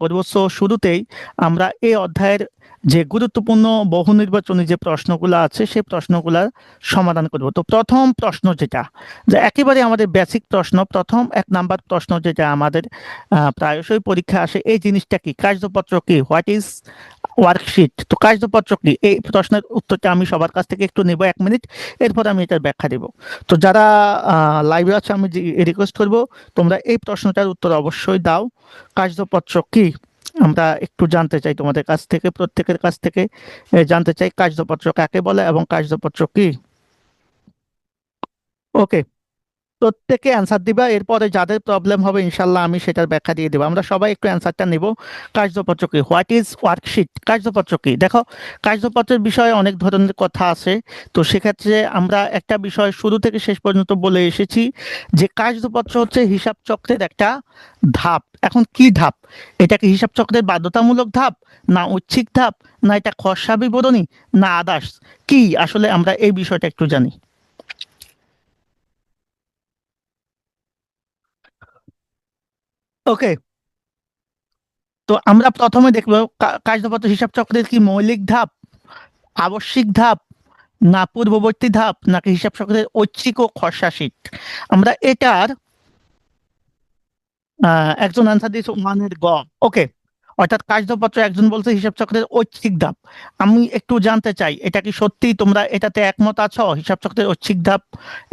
করব। সো শুরুতেই আমরা এই অধ্যায়ের যে গুরুত্বপূর্ণ বহু নির্বাচনী যে প্রশ্নগুলো আছে সেই প্রশ্নগুলোর সমাধান করব। তো প্রথম প্রশ্ন যেটা, যে একেবারে আমাদের বেসিক প্রশ্ন, প্রথম 1 নাম্বার প্রশ্ন যেটা আমাদের প্রায়শই পরীক্ষা আসে, এই জিনিসটা কি, কার্যপত্র কি, হোয়াট ইজ ওয়ার্কশিট। তো কার্যপত্র কি, এই প্রশ্নের উত্তরটা আমি সবার কাছ থেকে একটু নেব 1 মিনিট, এরপর আমি এটার ব্যাখ্যা দেব। তো যারা লাইভে আছে আমি রিকোয়েস্ট করব তোমরা এই প্রশ্নটার উত্তর অবশ্যই দাও। কার্যপত্র কি, আমরা একটু জানতে চাই তোমাদের কাছ থেকে, প্রত্যেকের কাছ থেকে জানতে চাই কার্যপত্র কাকে বলে এবং কার্যপত্র কি। ওকে, প্রত্যেকে অ্যান্সার দিবা, এরপরে যাদের প্রবলেম হবে ইনশাল্লাহ আমি সেটার ব্যাখ্যা দিয়ে দেবো। আমরা সবাই একটু অ্যান্সারটা নেব। কার্যপত্র কি, হোয়াট ইজ ওয়ার্কশিট, কার্যপত্র কি। দেখো, কার্যপত্রের বিষয়ে অনেক ধরনের কথা আছে। তো সেক্ষেত্রে আমরা একটা বিষয় শুরু থেকে শেষ পর্যন্ত বলে এসেছি যে কার্যপত্র হচ্ছে হিসাব চক্রের একটা ধাপ। এখন কি ধাপ, এটা কি হিসাব চক্রের বাধ্যতামূলক ধাপ, না ঐচ্ছিক ধাপ, না এটা খসড়া বিবরণী, না আদার্স, কি আসলে আমরা এই বিষয়টা একটু জানি। ওকে, তো আমরা প্রথমে দেখব কার্যপত্র হিসাব চক্রের কি মৌলিক ধাপ, আবশ্যিক ধাপ, না পূর্ববর্তী ধাপ, নাকি হিসাব চক্রের ঐচ্ছিক ও খসড়া শীট। আমরা এটার একজন আনসার দিয়েছে ওয়ানের গ। ওকে, অর্থাৎ কার্যপত্র একজন বলছে হিসাব চক্রের ঐচ্ছিক ধাপ। আমি একটু জানতে চাই এটা কি সত্যি, তোমরা এটাতে একমত আছো, হিসাব চক্রের ঐচ্ছিক ধাপ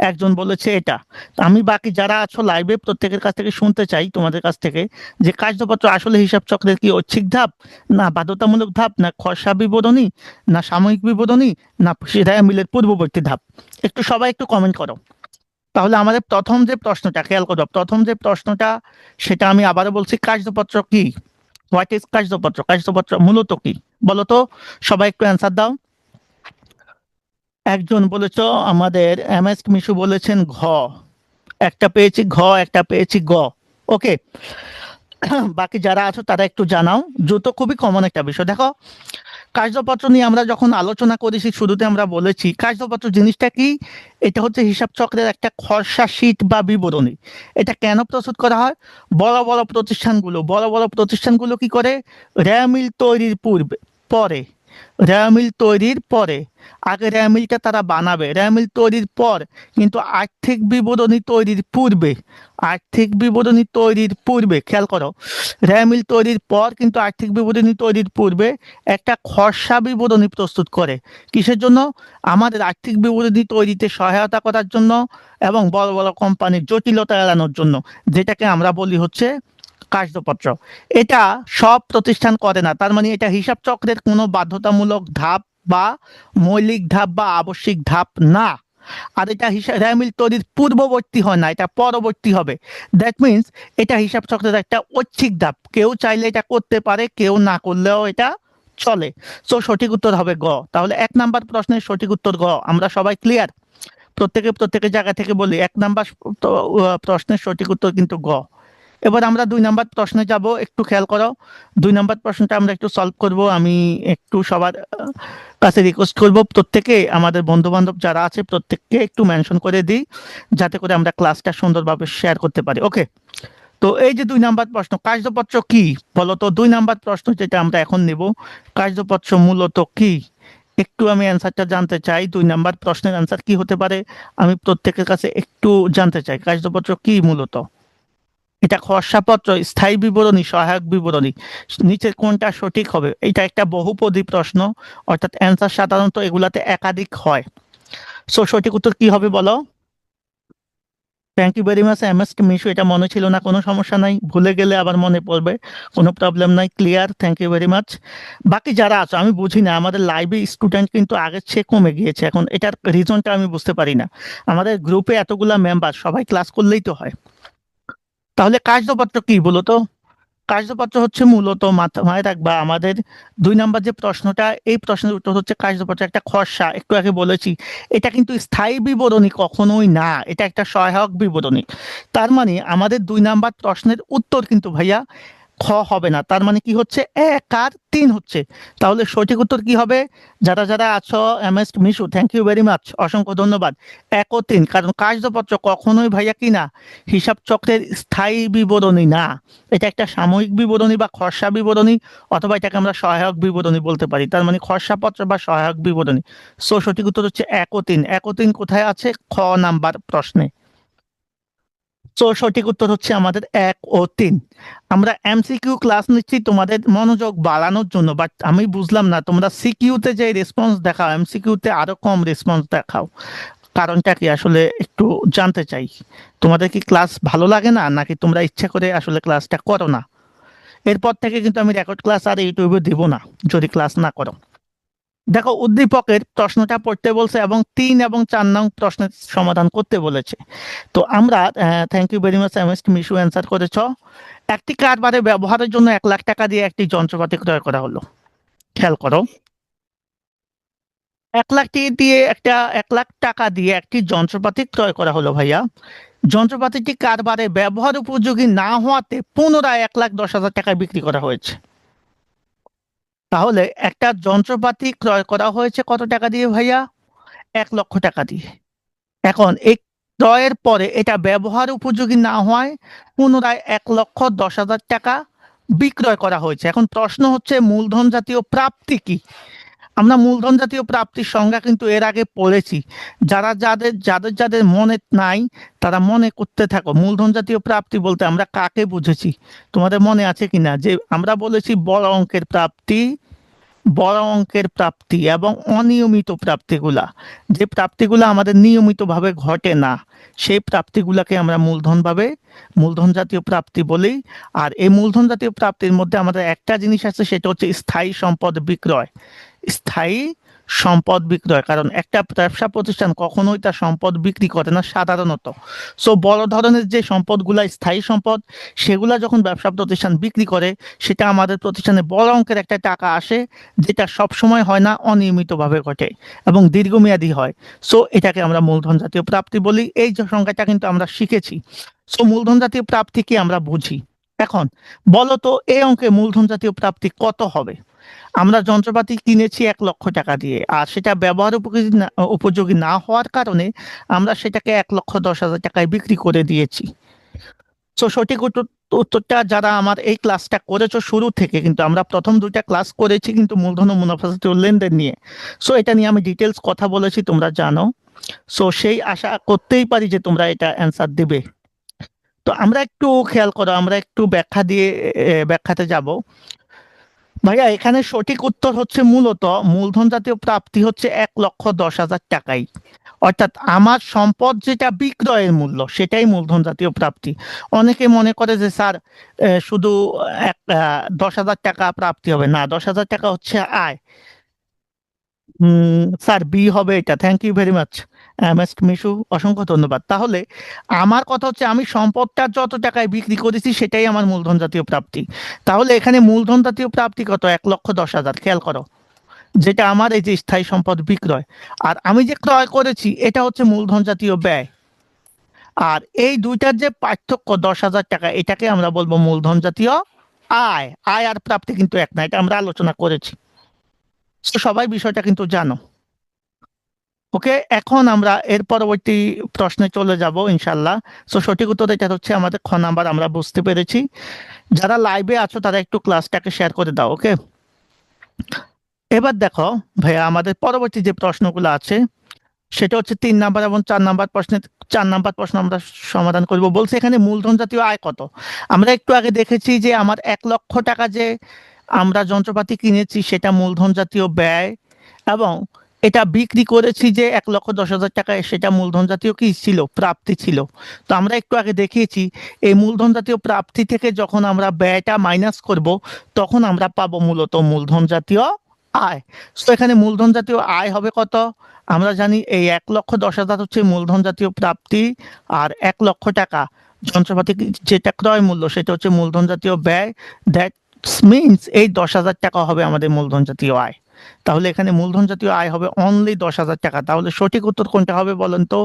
একজন বলেছে এটা। তো আমি বাকি যারা আছো লাইভে প্রত্যেকের কাছ থেকে শুনতে চাই তোমাদের কাছ থেকে যে কার্যপত্র আসলে হিসাব চক্রের কি ঐচ্ছিক ধাপ, না বাধ্যতামূলক ধাপ, না খসড়া বিবরণী, না সাময়িক বিবরণী, না সেটাই মিলের পূর্ববর্তী ধাপ। একটু সবাই একটু কমেন্ট করো। তাহলে আমাদের প্রথম যে প্রশ্নটা খেয়াল করো, প্রথম যে প্রশ্নটা সেটা আমি আবারও বলছি, কার্যপত্র কি, হোয়াট ইজ কার্যপত্র, কার্যপত্র মূলত কি বলো তো। সবাই একটু অ্যান্সার দাও। একজন বলেছ, আমাদের এম এস মিশু বলেছেন ঘ, একটা পেয়েছি ঘ, একটা পেয়েছি গ। ওকে, বাকি যারা আছো তারা একটু জানাও, দ্রুত, খুবই কমন একটা বিষয়। দেখো, কার্যপত্র নিয়ে আমরা যখন আলোচনা করেছি শুরুতে আমরা বলেছি কার্যপত্র জিনিসটা কি, এটা হচ্ছে হিসাব চক্রের একটা খসড়া শীট বা বিবরণী। এটা কেন প্রস্তুত করা হয়, বড় বড় প্রতিষ্ঠানগুলো কি করে, র্যামিল তৈরির পূর্বে পরে, র্যামিল তৈরির পরে, আগে র্যামিলটা তারা বানাবে, র্যামিল তৈরির পর, কিন্তু আর্থিক বিবরণী তৈরির পূর্বে, আর্থিক বিবরণী তৈরির পূর্বে খেয়াল করো, র্যামিল তৈরির পর কিন্তু আর্থিক বিবরণী তৈরির পূর্বে একটা খসড়া বিবরণী প্রস্তুত করে। কিসের জন্য, আমাদের আর্থিক বিবরণী তৈরিতে সহায়তা করার জন্য এবং বড় বড় কোম্পানির জটিলতা এড়ানোর জন্য, যেটাকে আমরা বলি হচ্ছে কার্যপত্র। এটা সব প্রতিষ্ঠান করে না, তার মানে এটা হিসাব চক্রের কোনো বাধ্যতামূলক ধাপ বা মৌলিক ধাপ বা আবশ্যিক ধাপ না। আর এটা হিসাব র্যামিল তৈরির পূর্ববর্তী হয় না, এটা পরবর্তী হবে। দ্যাট মিনস এটা হিসাব চক্রের একটা ঐচ্ছিক ধাপ, কেউ চাইলে এটা করতে পারে, কেউ না করলেও এটা চলে। সো সঠিক উত্তর হবে গ। তাহলে 1 নাম্বার প্রশ্নের সঠিক উত্তর গ। আমরা সবাই ক্লিয়ার, প্রত্যেকের জায়গা থেকে বলি 1 নাম্বার প্রশ্নের সঠিক উত্তর কিন্তু গ। এবার আমরা 2 নাম্বার প্রশ্নে যাব, একটু খেয়াল করো। 2 নাম্বার প্রশ্নটা আমরা একটু সলভ করব। আমি একটু সবার কাছে রিকোয়েস্ট করব, প্রত্যেকে আমাদের বন্ধু বান্ধব যারা আছে প্রত্যেককে একটু মেনশন করে দিই, যাতে করে আমরা ক্লাসটা সুন্দরভাবে শেয়ার করতে পারি। ওকে, তো এই যে 2 নাম্বার প্রশ্ন, কার্যপত্র কি বলতো। 2 নাম্বার প্রশ্ন যেটা আমরা এখন নেব, কার্যপত্র মূলত কি, একটু আমি অ্যান্সারটা জানতে চাই। 2 নাম্বার প্রশ্নের অ্যান্সার কি হতে পারে আমি প্রত্যেকের কাছে একটু জানতে চাই। কার্যপত্র কি মূলত, এটা খসড়াপত্র, স্থায়ী বিবরণী, সহায়ক বিবরণী, নিচের কোনটা সঠিক হবে। এটা একটা বহুপদী প্রশ্ন, অর্থাৎ অ্যান্সার সাধারণত এগুলাতে একাধিক হয়। সো সঠিক উত্তর কি হবে বলো। Thank you very much M S Mishu, এটা মনে ছিল না, কোনো সমস্যা নাই, ভুলে গেলে আবার মনে পড়বে, কোনো প্রবলেম নাই, clear, thank you very much. বাকি যারা আছো আমি বুঝি না, আমাদের লাইভে স্টুডেন্ট কিন্তু আগের চেয়ে কমে গিয়েছে, এখন এটার রিজনটা আমি বুঝতে পারি না। আমাদের গ্রুপে এতগুলা মেম্বার, সবাই ক্লাস করলেই তো হয়। তাহলে কার্যপত্র কি বলো তো। কার্যপত্র হচ্ছে মূলত, মাথায় রাখবা আমাদের 2 নাম্বার যে প্রশ্নটা, এই প্রশ্নের উত্তর হচ্ছে কার্যপত্র একটা খসড়া, একটু আগে বলেছি এটা কিন্তু স্থায়ী বিবরণী কখনোই না, এটা একটা সহায়ক বিবরণী। তার মানে আমাদের 2 নাম্বার প্রশ্নের উত্তর কিন্তু ভাইয়া খ হবে না, তার মানে কি হচ্ছে 1 আর 3 হচ্ছে। তাহলে সঠিক উত্তর কি হবে? যারা যারা আছো, M S Mishu, thank you very much, অসংখ্য ধন্যবাদ। 1 ও 3, কারণ কার্যপত্র কখনোই ভাইয়া কি না হিসাব চক্রের স্থায়ী বিবরণী না, এটা একটা সাময়িক বিবরণী বা খসড়া বিবরণী, অথবা এটাকে আমরা সহায়ক বিবরণী বলতে পারি, তার মানে খসড়াপত্র বা সহায়ক বিবরণী। সো সঠিক উত্তর হচ্ছে 1 ও 3। 1 ও 3 কোথায় আছে? খ নাম্বার প্রশ্নে। সো সঠিক উত্তর হচ্ছে আমাদের 1 ও 3। আমরা এমসিকিউ ক্লাস নিচ্ছি তোমাদের মনোযোগ বাড়ানোর জন্য, বাট আমি বুঝলাম না তোমরা সিকিউতে যে রেসপন্স দেখাও এমসিকিউতে আরো কম রেসপন্স দেখাও, কারণটা কি আসলে একটু জানতে চাই। তোমাদের কি ক্লাস ভালো লাগে না, নাকি তোমরা ইচ্ছা করে আসলে ক্লাসটা করো না? এরপর থেকে কিন্তু আমি রেকর্ড ক্লাস আর ইউটিউবে দিব না যদি ক্লাস না করো। দেখো, উদ্দীপকের প্রশ্নটা পড়তে বলছে এবং 3 এবং 4 নং প্রশ্নের সমাধান করতে বলেছে। তো আমরা, thank you very much M S Mishu, answer করেছ। একটি কারবারে ব্যবহারের জন্য 1 লাখ টাকা দিয়ে একটি যন্ত্রপাতি ক্রয় করা হলো। খেয়াল করো, 1 লাখ টাকা দিয়ে একটি যন্ত্রপাতি ক্রয় করা হলো ভাইয়া। যন্ত্রপাতিটি কারবারে ব্যবহার উপযোগী না হওয়াতে পুনরায় 1,10,000 টাকায় বিক্রি করা হয়েছে। তাহলে একটা যন্ত্রপাতি ক্রয় করা হয়েছে কত টাকা দিয়ে ভাইয়া? 1 লক্ষ টাকা দিয়ে। এখন এই ক্রয়ের পরে এটা ব্যবহার উপযোগী না হওয়ায় পুনরায় 1,10,000 টাকা বিক্রয় করা হয়েছে। এখন প্রশ্ন হচ্ছে মূলধন জাতীয় প্রাপ্তি কি? আমরা মূলধন জাতীয় প্রাপ্তির সংজ্ঞা কিন্তু এর আগে পড়েছি। যাদের যাদের যাদের মনে নাই তারা মনে করতে থাকো। মূলধন জাতীয় প্রাপ্তি বলতে আমরা কাকে বুঝেছি তোমাদের মনে আছে কিনা? যে আমরা বলেছি বড় অঙ্কের প্রাপ্তি এবং অনিয়মিত প্রাপ্তিগুলা, যে প্রাপ্তিগুলা আমাদের নিয়মিতভাবে ঘটে না, সেই প্রাপ্তিগুলাকে আমরা মূলধন জাতীয় প্রাপ্তি বলি। আর এই মূলধন জাতীয় প্রাপ্তির মধ্যে আমাদের একটা জিনিস আছে, সেটা হচ্ছে স্থায়ী সম্পদ বিক্রয়। স্থায়ী সম্পদ বিক্রয়, কারণ একটা ব্যবসা প্রতিষ্ঠান কখনোই তার সম্পদ বিক্রি করে না সাধারণত। সো বড় ধরনের যে সম্পদগুলা স্থায়ী সম্পদ, সেগুলা যখন ব্যবসা প্রতিষ্ঠান বিক্রি করে, সেটা আমাদের প্রতিষ্ঠানে বড় অঙ্কের একটা টাকা আসে, যেটা সব সময় হয় না, অনিয়মিতভাবে ঘটে এবং দীর্ঘমেয়াদী হয়। সো এটাকে আমরা মূলধন জাতীয় প্রাপ্তি বলি। এই যে সংজ্ঞাটা কিন্তু আমরা শিখেছি। সো মূলধন জাতীয় প্রাপ্তি কি আমরা বুঝি। এখন বলো তো, এই অঙ্কে মূলধন জাতীয় প্রাপ্তি কত হবে? আমরা যন্ত্রপাতি কিনেছি 1 লক্ষ টাকা দিয়ে, আর সেটা ব্যবহার উপযোগী না হওয়ার কারণে আমরা সেটাকে 1,10,000 টাকায় বিক্রি করে দিয়েছি। তো সঠিক উত্তরটা, যারা আমার এই ক্লাসটা করেছো শুরু থেকে, কিন্তু আমরা প্রথম 2টা ক্লাস করেছি কিন্তু মূলধন ও মুনাফা জাতীয় লেনদেন নিয়ে। সো এটা নিয়ে আমি ডিটেলস কথা বলেছি, তোমরা জানো। সো সেই আশা করতেই পারি যে তোমরা এটা অ্যান্সার দেবে। তো আমরা একটু খেয়াল করো, আমরা একটু ব্যাখ্যাতে যাব। ভাইয়া, এখানে সঠিক উত্তর হচ্ছে মূলত মূলধন জাতীয় প্রাপ্তি হচ্ছে 1,10,000 টাকাই। অর্থাৎ আমার সম্পদ যেটা বিক্রয়ের মূল্য, সেটাই মূলধন জাতীয় প্রাপ্তি। অনেকে মনে করে যে স্যার শুধু 10,000 টাকা প্রাপ্তি হবে না, 10,000 টাকা হচ্ছে আয়। স্যার বি হবে এটা। Thank you very much M S Mishu, অসংখ্য ধন্যবাদ। তাহলে আমার কথা হচ্ছে, আমি সম্পদটা যত টাকায় বিক্রি করেছি সেটাই আমার মূলধন জাতীয় প্রাপ্তি। তাহলে এখানে মূলধন জাতীয় প্রাপ্তি কত? 1,10,000। খেয়াল করো, যেটা আমার এই যে স্থায়ী সম্পদ বিক্রয়, আর আমি যে ক্রয় করেছি এটা হচ্ছে মূলধন জাতীয় ব্যয়। আর এই দুইটার যে পার্থক্য 10,000 টাকা, এটাকে আমরা বলবো মূলধন জাতীয় আয়। আয় আর প্রাপ্তি কিন্তু এক না, এটা আমরা আলোচনা করেছি। তো সবাই বিষয়টা কিন্তু জানো। ওকে, এখন আমরা এর পরবর্তী প্রশ্নে চলে যাব ইনশাল্লাহ। সো সঠিক উত্তর এটা হচ্ছে আমাদের খ নাম্বার, আমরা বুঝতে পেরেছি। যারা লাইভে আছো তারা একটু ক্লাসটাকে শেয়ার করে দাও। ওকে, এবার দেখো ভাইয়া, আমাদের পরবর্তী যে প্রশ্নগুলো আছে সেটা হচ্ছে 3 নাম্বার এবং 4 নাম্বার প্রশ্নের। 4 নাম্বার প্রশ্ন আমরা সমাধান করব। বলছে এখানে মূলধন জাতীয় আয় কত। আমরা একটু আগে দেখেছি যে আমার 1 লক্ষ টাকা যে আমরা যন্ত্রপাতি কিনেছি সেটা মূলধন জাতীয় ব্যয়, এবং এটা বিক্রি করেছি যে 1,10,000 টাকায়, সেটা মূলধন জাতীয় কি ছিল? প্রাপ্তি ছিল। তো আমরা একটু আগে দেখিয়েছি এই মূলধন জাতীয় প্রাপ্তি থেকে যখন আমরা ব্যয়টা মাইনাস করব, তখন আমরা পাবো মূলত মূলধন জাতীয় আয়। তো এখানে মূলধন জাতীয় আয় হবে কত? আমরা জানি এই 1,10,000 হচ্ছে মূলধন জাতীয় প্রাপ্তি, আর 1 লক্ষ টাকা যন্ত্রপাতি যেটা ক্রয় মূল্য সেটা হচ্ছে মূলধন জাতীয় ব্যয়। দ্যাট মিনস এই 10,000 টাকা হবে আমাদের মূলধন জাতীয় আয়। তাহলে এখানে মূলধন জাতীয় আয় হবে অনলি 10,000 টাকা। তাহলে সঠিক উত্তর কোনটা হবে বলেন তো?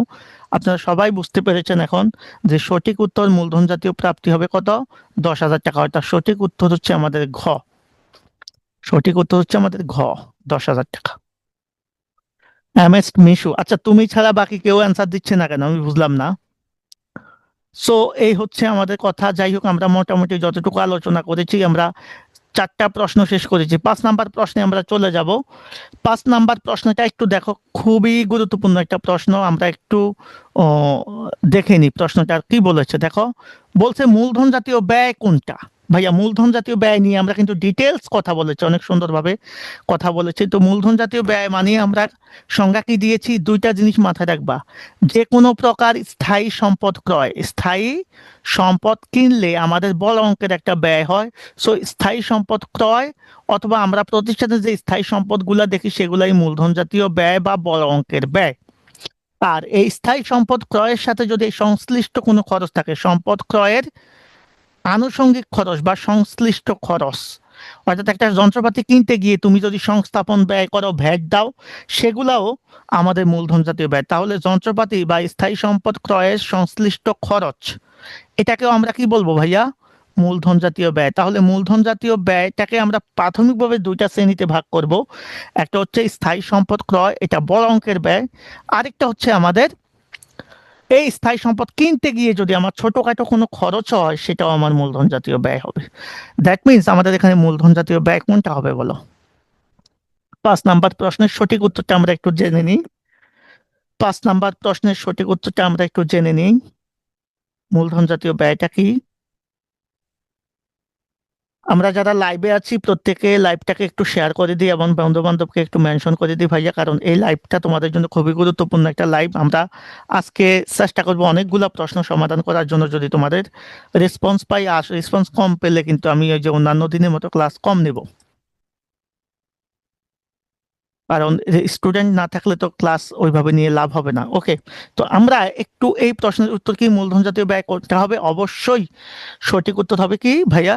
আপনারা সবাই বুঝতে পেরেছেন এখন যে সঠিক উত্তর মূলধন জাতীয় প্রাপ্তি হবে কত? 10,000 টাকা। অর্থাৎ সঠিক উত্তর হচ্ছে আমাদের ঘ। সঠিক উত্তর হচ্ছে আমাদের ঘ, 10,000 টাকা। এম এস মিশু, আচ্ছা তুমি ছাড়া বাকি কেউ অ্যান্সার দিচ্ছে না কেন, আমি বুঝলাম না। সো এই হচ্ছে আমাদের কথা। যাই হোক, আমরা মোটামুটি যতটুকু আলোচনা করেছি, আমরা 4টা প্রশ্ন শেষ করেছি। 5 নাম্বার প্রশ্নে আমরা চলে যাব। 5 নাম্বার প্রশ্নটা একটু দেখো, খুবই গুরুত্বপূর্ণ একটা প্রশ্ন। আমরা একটু ও, দেখে নিই প্রশ্নটা কি বলেছে। দেখো, বলছে মূলধন জাতীয় ব্যয় কোনটা? ভাইয়া মূলধন জাতীয় ব্যয় নিয়ে আমরা কিন্তু ডিটেলস কথা বলেছি, অনেক সুন্দরভাবে কথা বলেছি। তো মূলধন জাতীয় ব্যয় মানে আমরা সংজ্ঞা কি দিয়েছি? 2টা জিনিস মাথায় রাখবা। যে কোনো প্রকার স্থায়ী সম্পদ ক্রয়, স্থায়ী সম্পদ কিনলে আমাদের বড় অঙ্কের একটা ব্যয় হয়। সো স্থায়ী সম্পদ ক্রয় অথবা আমরা প্রতিষ্ঠানে যে স্থায়ী সম্পদগুলা দেখি সেগুলাই মূলধন জাতীয় ব্যয় বা বড় অঙ্কের ব্যয়। আর এই স্থায়ী সম্পদ ক্রয়ের সাথে যদি সংশ্লিষ্ট কোনো খরচ থাকে, সম্পদ ক্রয়ের আনুষঙ্গিক খরচ বা সংশ্লিষ্ট খরচ, অর্থাৎ একটা যন্ত্রপাতি কিনতে গিয়ে তুমি যদি সংস্থাপন ব্যয় করো, ভ্যাট দাও, সেগুলাও আমাদের মূলধন জাতীয় ব্যয়। তাহলে যন্ত্রপাতি বা স্থায়ী সম্পদ ক্রয়ের সংশ্লিষ্ট খরচ, এটাকেও আমরা কি বলবো ভাইয়া? মূলধন জাতীয় ব্যয়। তাহলে মূলধন জাতীয় ব্যয়টাকে আমরা প্রাথমিকভাবে 2টা শ্রেণীতে ভাগ করব। একটা হচ্ছে স্থায়ী সম্পদ ক্রয়, এটা বড় অঙ্কের ব্যয়। আরেকটা হচ্ছে আমাদের এই স্থায়ী সম্পদ কিনতে গিয়ে যদি আমার ছোটখাটো কোনো খরচ হয়, সেটাও আমার মূলধন জাতীয় ব্যয় হবে। দ্যাট মিনস আমাদের এখানে মূলধন জাতীয় ব্যয় কোনটা হবে বলো? 5 নাম্বার প্রশ্নের সঠিক উত্তরটা আমরা একটু জেনে নিই। 5 নাম্বার প্রশ্নের সঠিক উত্তরটা আমরা একটু জেনে নিই। মূলধন জাতীয় ব্যয়টা কি? আমরা যারা লাইভে আছি প্রত্যেকে লাইভটাকে একটু শেয়ার করে দিই এবং বন্ধু বান্ধবকে একটু মেনশন করে দিই ভাইয়া, কারণ এই লাইভটা তোমাদের জন্য খুবই গুরুত্বপূর্ণ একটা লাইভ। আমরা আজকে চেষ্টা করবো অনেকগুলা প্রশ্ন সমাধান করার জন্য। যদি তোমাদের রেসপন্স পাই, আর রেসপন্স কম পেলে কিন্তু আমি ওই যে অন্যান্য দিনের মতো ক্লাস কম নেব, কারণ স্টুডেন্ট না থাকলে তো ক্লাস ওইভাবে নিয়ে লাভ হবে না। ওকে, তো আমরা একটু এই প্রশ্নের উত্তর কি মূলধন জাতীয় ব্যয় করতে হবে? অবশ্যই সঠিক উত্তর হবে কি ভাইয়া?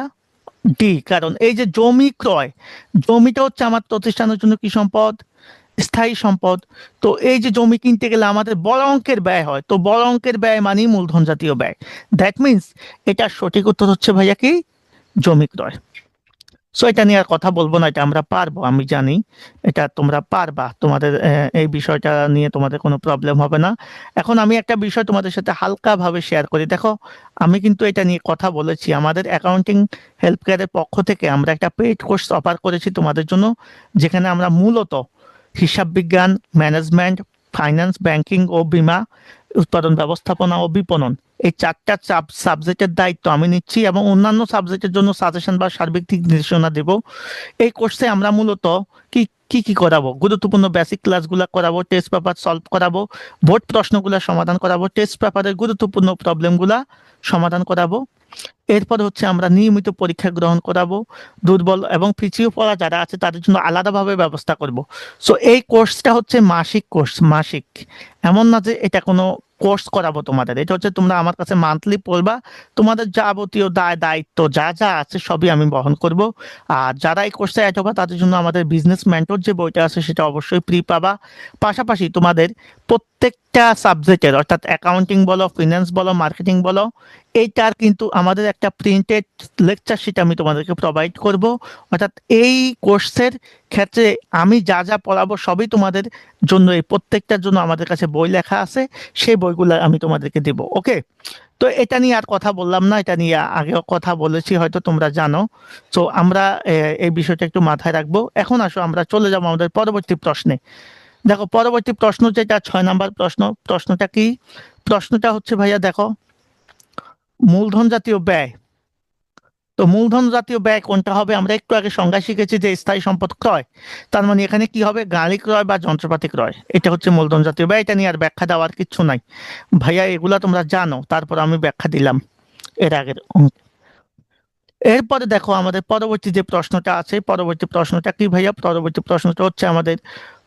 ডি। কারণ এই যে জমি ক্রয়, জমিটা হচ্ছে আমার প্রতিষ্ঠানের জন্য কি সম্পদ? স্থায়ী সম্পদ। তো এই যে জমি কিনতে গেলে আমাদের বড় অঙ্কের ব্যয় হয়, তো বড় অঙ্কের ব্যয় মানেই মূলধন জাতীয় ব্যয়। দ্যাট মিনস এটার সঠিক উত্তর হচ্ছে ভাইয়া কি? জমি ক্রয়। সো এটা নিয়ে আর কথা বলবো না, এটা আমরা পারবো, আমি জানি এটা তোমরা পারবা। তোমাদের এই বিষয়টা নিয়ে তোমাদের কোনো প্রবলেম হবে না। এখন আমি একটা বিষয় তোমাদের সাথে হালকাভাবে শেয়ার করি। দেখো, আমি কিন্তু এটা নিয়ে কথা বলেছি, আমাদের অ্যাকাউন্টিং হেল্প কেয়ারের পক্ষ থেকে আমরা একটা পেইড কোর্স অফার করেছি তোমাদের জন্য, যেখানে আমরা মূলত হিসাব বিজ্ঞান, ম্যানেজমেন্ট, ফাইন্যান্স, ব্যাংকিং ও বীমা, উৎপাদন ব্যবস্থাপনা ও বিপণন, এই 4টা সাবজেক্টের দায়িত্ব আমি নিচ্ছি এবং অন্যান্য সাবজেক্টের জন্য সাজেশন বা সার্বিক দিক নির্দেশনা দেব। এই কোর্সে আমরা মূলত কি কি কি করাবো? গুরুত্বপূর্ণ বেসিক ক্লাসগুলো করাবো, টেস্ট পেপার সলভ করাবো, বোর্ড প্রশ্নগুলো সমাধান করাবো, টেস্ট পেপারের গুরুত্বপূর্ণ প্রবলেমগুলা সমাধান করাবো। এরপর হচ্ছে আমরা নিয়মিত পরীক্ষা গ্রহণ করাবো। দুর্বল এবং পিছিয়ে পড়া যারা আছে তাদের জন্য আলাদাভাবে ব্যবস্থা করব। সো এই কোর্সটা হচ্ছে মাসিক কোর্স, মাসিক। এমন না যে এটা কোনো কোর্স করাবো তোমাদের, এটা হচ্ছে তোমরা আমার কাছে মান্থলি পড়বা, তোমাদের যাবতীয় দায় দায়িত্ব যা যা আছে সবই আমি বহন করব। আর যারা এই কোর্সে অ্যাড হবে তাদের জন্য আমাদের বিজনেস মেন্টর যে বইটা আছে সেটা অবশ্যই ফ্রি পাবা। পাশাপাশি তোমাদের প্রত্যেকটা সাবজেক্টের, অর্থাৎ অ্যাকাউন্টিং বলো, ফিনান্স বলো, মার্কেটিং বলো, এইটার কিন্তু আমাদের একটা প্রিন্টেড লেকচার শিট আমি তোমাদেরকে প্রোভাইড করব। অর্থাৎ এই কোর্সের ক্ষেত্রে আমি যা যা পড়াবো সবই তোমাদের জন্য, এই প্রত্যেকটার জন্য আমাদের কাছে বই লেখা আছে, সেই বইগুলো আমি তোমাদেরকে দেব। ওকে, তো এটা নিয়ে আর কথা বললাম না, এটা নিয়ে আগেও কথা বলেছি, হয়তো তোমরা জানো। তো আমরা এই বিষয়টা একটু মাথায় রাখবো। এখন আসো আমরা চলে যাবো আমাদের পরবর্তী প্রশ্নে। দেখো, পরবর্তী প্রশ্ন যেটা 6 নাম্বার প্রশ্ন, প্রশ্নটা কি? প্রশ্নটা হচ্ছে ভাইয়া দেখো, মূলধন জাতীয় ব্যয়। তো মূলধন জাতীয় ব্যয় কোনটা হবে? আমরা একটু আগে সংজ্ঞা শিখেছি যে স্থায়ী সম্পদ ক্রয়, তার মানে এখানে কি হবে? গাড়ি ক্রয় বা যন্ত্রপাতি ক্রয়, এটা হচ্ছে মূলধন জাতীয় ব্যয়। এটা নিয়ে আর ব্যাখ্যা দেওয়ার কিছু নাই ভাইয়া, এগুলা তোমরা জানো, তারপর আমি ব্যাখ্যা দিলাম এর আগের অঙ্কে। এরপরে দেখো আমাদের পরবর্তী যে প্রশ্নটা আছে, পরবর্তী প্রশ্নটা কি ভাইয়া? পরবর্তী প্রশ্নটা হচ্ছে আমাদের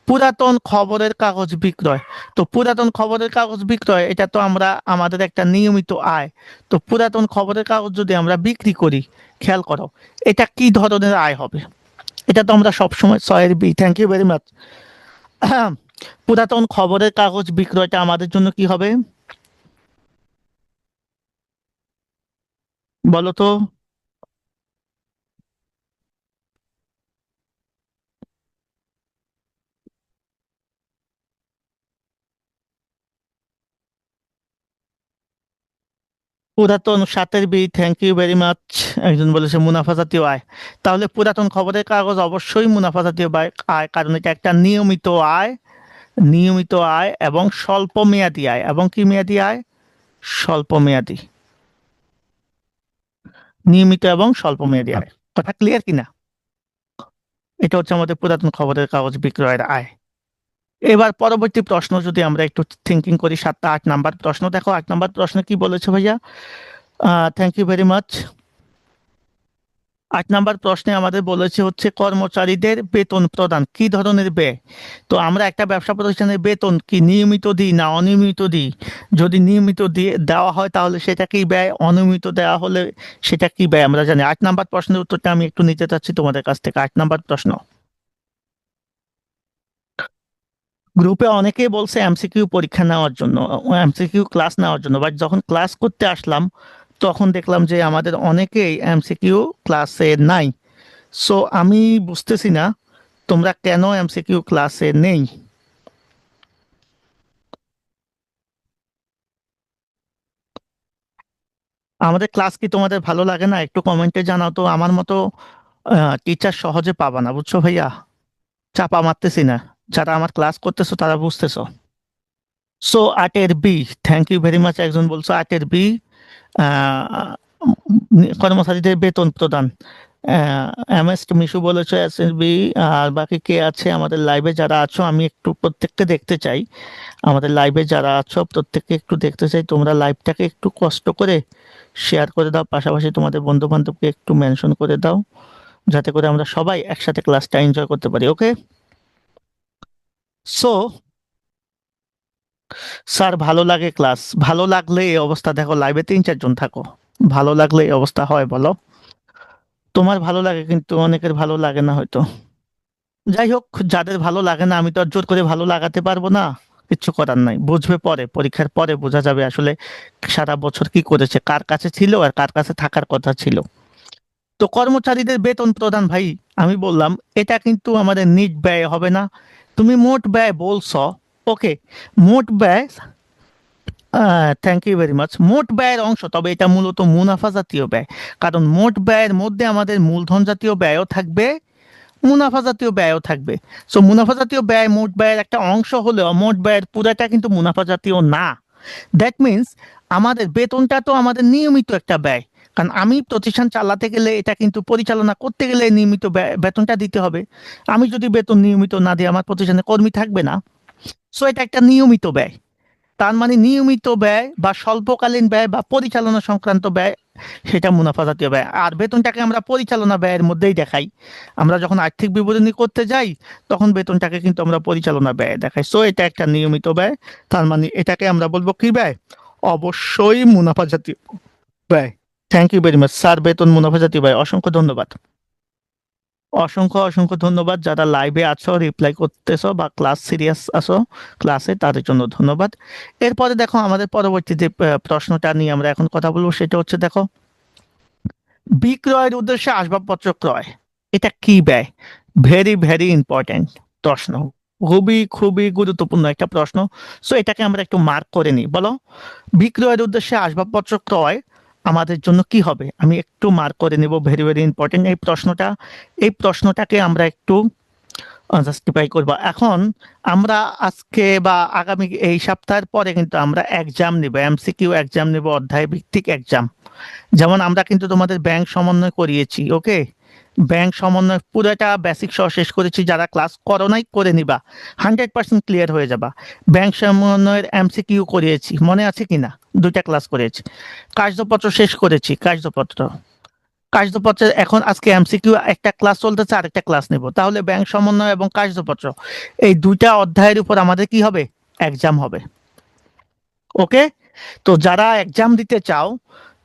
পুরাতন খবরের কাগজ বিক্রয়। তো পুরাতন খবরের কাগজ বিক্রয়, এটা তো আমরা আমাদের একটা নিয়মিত আয়। তো পুরাতন খবরের কাগজ যদি আমরা বিক্রি করি, খেয়াল করো এটা কি ধরনের আয় হবে? এটা তো আমরা সবসময় ছয়ের B. Thank you very much. পুরাতন খবরের কাগজ বিক্রয়টা আমাদের জন্য কি হবে বলো তো? পুরাতন সাতের B. Thank you very much. একজন বলেছে মুনাফা জাতীয় আয়। তাহলে পুরাতন খবরের কাগজ অবশ্যই মুনাফা জাতীয় আয়, কারণ এটা একটা নিয়মিত আয়। নিয়মিত আয় এবং স্বল্প মেয়াদী আয়। এবং কি মেয়াদী আয়? স্বল্প মেয়াদী। নিয়মিত এবং স্বল্প মেয়াদী আয়। কথা ক্লিয়ার কিনা? এটা হচ্ছে আমাদের পুরাতন খবরের কাগজ বিক্রয়ের আয়। এবার পরবর্তী প্রশ্ন যদি আমরা একটু থিঙ্কিং করি, 7 8 নাম্বার প্রশ্ন দেখো। 8 নাম্বার প্রশ্ন কি বলেছে ভাইয়া? Thank you very much. 8 number প্রশ্নে আমাদের বলেছে হচ্ছে কর্মচারীদের বেতন প্রদান কি ধরনের ব্যয়। তো আমরা একটা ব্যবসা প্রতিষ্ঠানের বেতন কি নিয়মিত দিই না অনিয়মিত দিই? যদি নিয়মিত দিয়ে দেওয়া হয় তাহলে সেটা কি ব্যয়, অনিয়মিত দেওয়া হলে সেটা কি ব্যয় আমরা জানি। 8 নাম্বার প্রশ্নের উত্তরটা আমি একটু নিতে চাচ্ছি তোমাদের কাছ থেকে। 8 নাম্বার প্রশ্ন। গ্রুপে অনেকেই বলছে এমসিকিউ পরীক্ষা নেওয়ার জন্য, এমসিকিউ ক্লাস নেওয়ার জন্য, বাট যখন ক্লাস করতে আসলাম তখন দেখলাম যে আমাদের অনেকেই এমসিকিউ ক্লাসে নাই। সো আমি বুঝতেছি না তোমরা কেন এমসিকিউ ক্লাসে নেই। আমাদের ক্লাস কি তোমাদের ভালো লাগে না? একটু কমেন্টে জানাও তো। আমার মতো টিচার সহজে পাবা না, বুঝছো ভাইয়া? চাপা মারতেছি না। যারা আমার ক্লাস করতেছো তারা বুঝতেছো। সো 8-এর B. Thank you very much. একজন বলছো 8-এর বি, কর্মচারীদের বেতন প্রদান। এম এস মিশু বলেছো এস-এর-বি। আর বাকি কে আছে আমাদের লাইভে যারা আছো? আমি একটু প্রত্যেককে দেখতে চাই। আমাদের লাইভে যারা আছো প্রত্যেককে একটু দেখতে চাই। তোমরা লাইভটাকে একটু কষ্ট করে শেয়ার করে দাও, পাশাপাশি তোমাদের বন্ধু বান্ধবকে একটু মেনশন করে দাও, যাতে করে আমরা সবাই একসাথে ক্লাসটা এনজয় করতে পারি। ওকে? সো স্যার ভালো লাগে ক্লাস। ভালো লাগলে এই অবস্থা, দেখো লাইভে 3 4 জন থাকো, ভালো লাগলে এই অবস্থা হয় বলো? তোমার ভালো লাগে কিন্তু অনেকের ভালো লাগে না হয়তো। যাই হোক, যাদের ভালো লাগে না আমি তো আর জোর করে ভালো লাগাতে পারবো না। কিচ্ছু করার নাই, বুঝবে পরে, পরীক্ষার পরে বোঝা যাবে আসলে সারা বছর কি করেছে, কার কাছে ছিল আর কার কাছে থাকার কথা ছিল। তো কর্মচারীদের বেতন প্রদান ভাই, আমি বললাম এটা কিন্তু আমাদের নিট ব্যয় হবে না। তুমি মোট ব্যয় বলছো, ওকে। মোট ব্যয়, থ্যাংক ইউ ভেরি মাচ। মোট ব্যয়ের অংশ, তবে এটা মূলত মুনাফা জাতীয় ব্যয়। কারণ মোট ব্যয়ের মধ্যে আমাদের মূলধন জাতীয় ব্যয়ও থাকবে, মুনাফা জাতীয় ব্যয়ও থাকবে। সো মুনাফা জাতীয় ব্যয় মোট ব্যয়ের একটা অংশ হলেও মোট ব্যয়ের পুরাটা কিন্তু মুনাফা জাতীয় না। দ্যাট মিনস আমাদের বেতনটা তো আমাদের নিয়মিত একটা ব্যয়। কারণ আমি প্রতিষ্ঠান চালাতে গেলে, এটা কিন্তু পরিচালনা করতে গেলে নিয়মিত বেতনটা দিতে হবে। আমি যদি বেতন নিয়মিত না দিই আমার প্রতিষ্ঠানে কর্মী থাকবে না। সো এটা একটা নিয়মিত ব্যয়। তার মানে নিয়মিত ব্যয় বা স্বল্পকালীন ব্যয় বা পরিচালনা সংক্রান্ত ব্যয়, সেটা মুনাফা জাতীয় ব্যয়। আর বেতনটাকে আমরা পরিচালনা ব্যয়ের মধ্যেই দেখাই। আমরা যখন আর্থিক বিবরণী করতে যাই তখন বেতনটাকে কিন্তু আমরা পরিচালনা ব্যয় দেখাই। সো এটা একটা নিয়মিত ব্যয়। তার মানে এটাকে আমরা বলবো কি ব্যয়? অবশ্যই মুনাফা জাতীয় ব্যয়। Thank you very much sir. বেতন মুনাফা জাতীয় ব্যয়। অসংখ্য ধন্যবাদ। অসংখ্য অসংখ্য ধন্যবাদ যারা লাইভে আছো, রিপ্লাই করতেছো বা ক্লাস সিরিয়াস আছো ক্লাসে, তাদের জন্য ধন্যবাদ। এরপরে দেখো আমাদের পরবর্তী যে প্রশ্নটা নিয়ে আমরা এখন কথা বলবো সেটা হচ্ছে দেখো, বিক্রয়ের উদ্দেশ্যে আসবাবপত্র ক্রয়, এটা কি ব্যয়? ভেরি ভেরি ইম্পর্ট্যান্ট প্রশ্ন, খুবই খুবই গুরুত্বপূর্ণ একটা প্রশ্ন। সো এটাকে আমরা একটু মার্ক করে নিই। বলো, বিক্রয়ের উদ্দেশ্যে আসবাবপত্র ক্রয় আমাদের জন্য কি হবে? আমি একটু মার্ক করে নেব, ভেরি ভেরি ইম্পর্টেন্ট এই প্রশ্নটা। এই প্রশ্নটাকে আমরা একটু জাস্টিফাই করব। এখন আমরা আজকে বা আগামী এই সপ্তাহের পরে কিন্তু আমরা এক্সাম নিব, এমসিকিউ এক্সাম নিব, অধ্যায় ভিত্তিক এক্সাম। যেমন আমরা কিন্তু তোমাদের ব্যাংক সমন্বয় করিয়েছি, ওকে। ব্যাংক সমন্বয় পুরোটা বেসিক সহ শেষ করেছি। যারা ক্লাস করো নাই করে নিবা, 100% ক্লিয়ার হয়ে যাবা। ব্যাংক সমন্বয়ের এমসিকিউ করিয়েছি, মনে আছে কিনা? 2টা ক্লাস করেছি। কার্যপত্র শেষ করেছি, কার্যপত্র। কার্যপত্রের এখন আজকে এমসিকিউ একটা ক্লাস চলতেছে, আরেকটা ক্লাস নেব। তাহলে ব্যাংক সমন্বয় এবং কার্যপত্র এই 2টা অধ্যায়ের উপর আমাদের কি হবে? এক্সাম হবে। ওকে? তো যারা এক্সাম দিতে চাও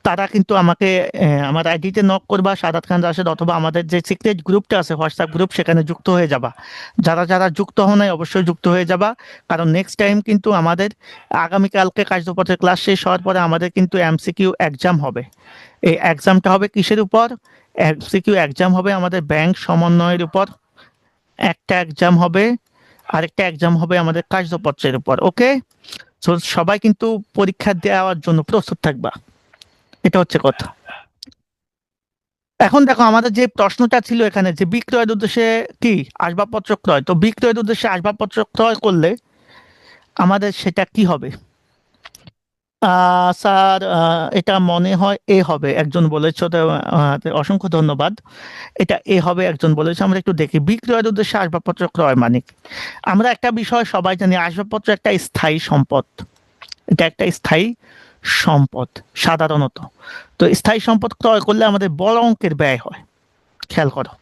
তারা কিন্তু আমাকে আমার আইডিতে নক করবা, সাদাত খান রাশেদ, অথবা আমাদের যে সিক্রেট গ্রুপটা আছে হোয়াটসঅ্যাপ গ্রুপ, সেখানে যুক্ত হয়ে যাবা। যারা যারা যুক্ত হও নাই অবশ্যই যুক্ত হয়ে যাবা, কারণ নেক্সট টাইম কিন্তু আমাদের আগামীকালকে কার্যপত্রের ক্লাস শেষ হওয়ার পরে আমাদের কিন্তু এমসিকিউ এক্সাম হবে। এই এক্সামটা হবে কিসের উপর? এমসিকিউ এক্সাম হবে আমাদের ব্যাংক সমন্বয়ের উপর একটা এক্সাম হবে, আরেকটা এক্সাম হবে আমাদের কার্যপত্রের উপর। ওকে, তো সবাই কিন্তু পরীক্ষা দেওয়ার জন্য প্রস্তুত থাকবা, এটা হচ্ছে কথা। এখন দেখো আমাদের যে প্রশ্নটা ছিল এখানে, যে বিক্রয়ের উদ্দেশ্যে কি আসবাবপত্র ক্রয়, তো বিক্রয়ের উদ্দেশ্যে আসবাবপত্র ক্রয় করলে আমাদের সেটা কি হবে? স্যার, এটা মনে হয় এ হবে, একজন বলেছে, তো অসংখ্য ধন্যবাদ। এটা এ হবে একজন বলেছে। আমরা একটু দেখি বিক্রয়ের উদ্দেশ্যে আসবাবপত্র ক্রয় মানে কি। আমরা একটা বিষয় সবাই জানি, আসবাবপত্র একটা স্থায়ী সম্পদ, এটা একটা স্থায়ী সম্পদ সাধারণত। তো স্থায়ী সম্পদ ক্রয় করলে আমাদের বড় অঙ্কের ব্যয় হয়, খেয়াল করো।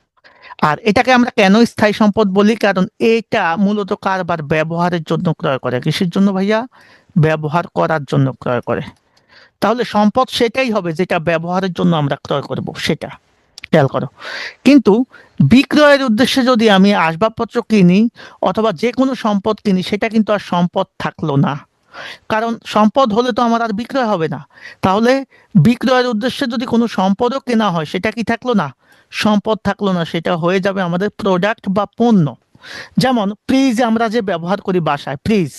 আর এটাকে আমরা কেন স্থায়ী সম্পদ বলি? কারণ এটা মূলত কারবার ব্যবহারের জন্য ক্রয় করে। কিসের জন্য ভাইয়া? ব্যবহার করার জন্য ক্রয় করে। তাহলে সম্পদ সেটাই হবে যেটা ব্যবহারের জন্য আমরা ক্রয় করব, সেটা খেয়াল করো। কিন্তু বিক্রয়ের উদ্দেশ্যে যদি আমি আসবাবপত্র কিনি অথবা যে কোনো সম্পদ কিনি, সেটা কিন্তু আর সম্পদ থাকলো না, কারণ সম্পদ হলে তো আমার আর বিক্রয় হবে না। তাহলে বিক্রয়ের উদ্দেশ্যে যদি কোনো সম্পদও কেনা হয়, সেটা কি থাকলো না? সম্পদ থাকলো না, সেটা হয়ে যাবে আমাদের প্রোডাক্ট বা পণ্য। যেমন ফ্রিজ আমরা যে ব্যবহার করি বাসায়, ফ্রিজ,